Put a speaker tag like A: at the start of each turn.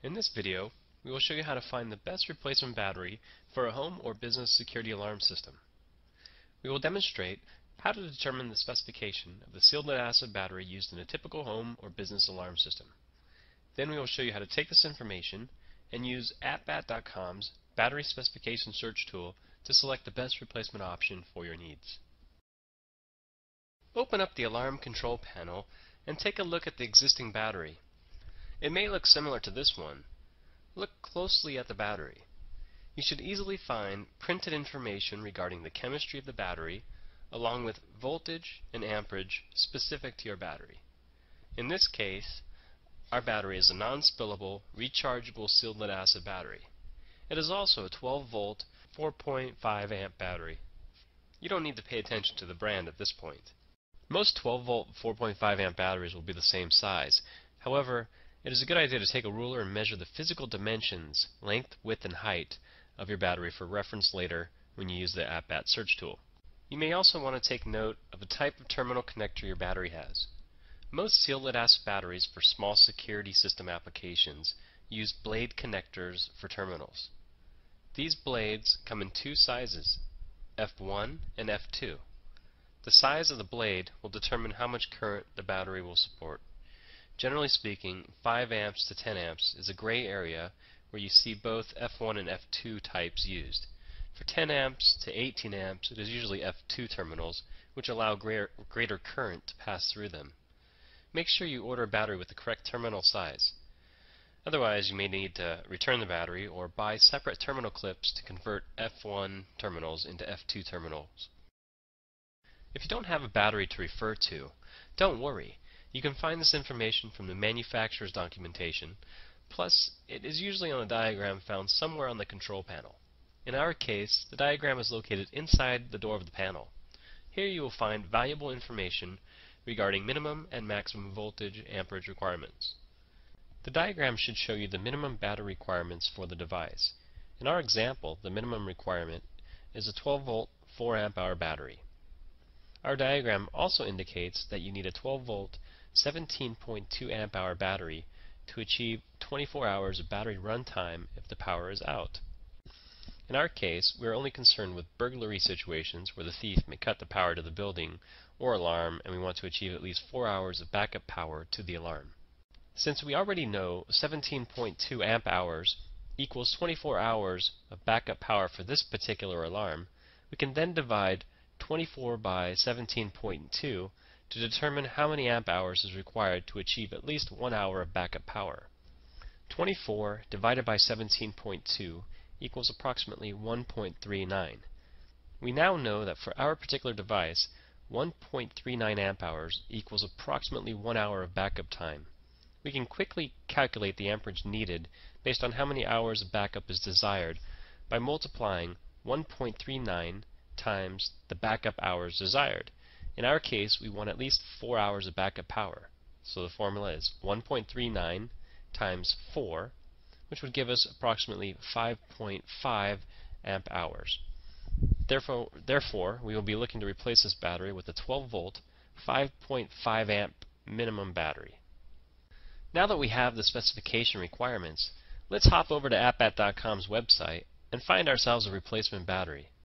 A: In this video, we will show you how to find the best replacement battery for a home or business security alarm system. We will demonstrate how to determine the specification of the sealed lead-acid battery used in a typical home or business alarm system. Then we will show you how to take this information and use atbat.com's battery specification search tool to select the best replacement option for your needs. Open up the alarm control panel and take a look at the existing battery. It may look similar to this one. Look closely at the battery. You should easily find printed information regarding the chemistry of the battery, along with voltage and amperage specific to your battery. In this case, our battery is a non-spillable, rechargeable sealed lead-acid battery. It is also a 12-volt, 4.5 amp battery. You don't need to pay attention to the brand at this point. Most 12-volt, 4.5 amp batteries will be the same size. However, it is a good idea to take a ruler and measure the physical dimensions, length, width, and height of your battery for reference later when you use the atbat search tool. You may also want to take note of the type of terminal connector your battery has. Most sealed lead-acid batteries for small security system applications use blade connectors for terminals. These blades come in two sizes, F1 and F2. The size of the blade will determine how much current the battery will support. Generally speaking, 5 amps to 10 amps is a gray area where you see both F1 and F2 types used. For 10 amps to 18 amps, it is usually F2 terminals, which allow greater current to pass through them. Make sure you order a battery with the correct terminal size. Otherwise, you may need to return the battery or buy separate terminal clips to convert F1 terminals into F2 terminals. If you don't have a battery to refer to, don't worry. You can find this information from the manufacturer's documentation, plus it is usually on a diagram found somewhere on the control panel. In our case, the diagram is located inside the door of the panel. Here you will find valuable information regarding minimum and maximum voltage amperage requirements. The diagram should show you the minimum battery requirements for the device. In our example, the minimum requirement is a 12-volt, 4 amp hour battery. Our diagram also indicates that you need a 12-volt, 17.2 amp hour battery to achieve 24 hours of battery runtime if the power is out. In our case, we are only concerned with burglary situations where the thief may cut the power to the building or alarm, and we want to achieve at least 4 hours of backup power to the alarm. Since we already know 17.2 amp hours equals 24 hours of backup power for this particular alarm, we can then divide 24 by 17.2 to determine how many amp hours is required to achieve at least 1 hour of backup power. 24 divided by 17.2 equals approximately 1.39. We now know that for our particular device, 1.39 amp hours equals approximately 1 hour of backup time. We can quickly calculate the amperage needed based on how many hours of backup is desired by multiplying 1.39 times the backup hours desired. In our case, we want at least 4 hours of backup power. So the formula is 1.39 times 4, which would give us approximately 5.5 amp hours. Therefore, we will be looking to replace this battery with a 12-volt, 5.5 amp minimum battery. Now that we have the specification requirements, let's hop over to atbat.com's website and find ourselves a replacement battery.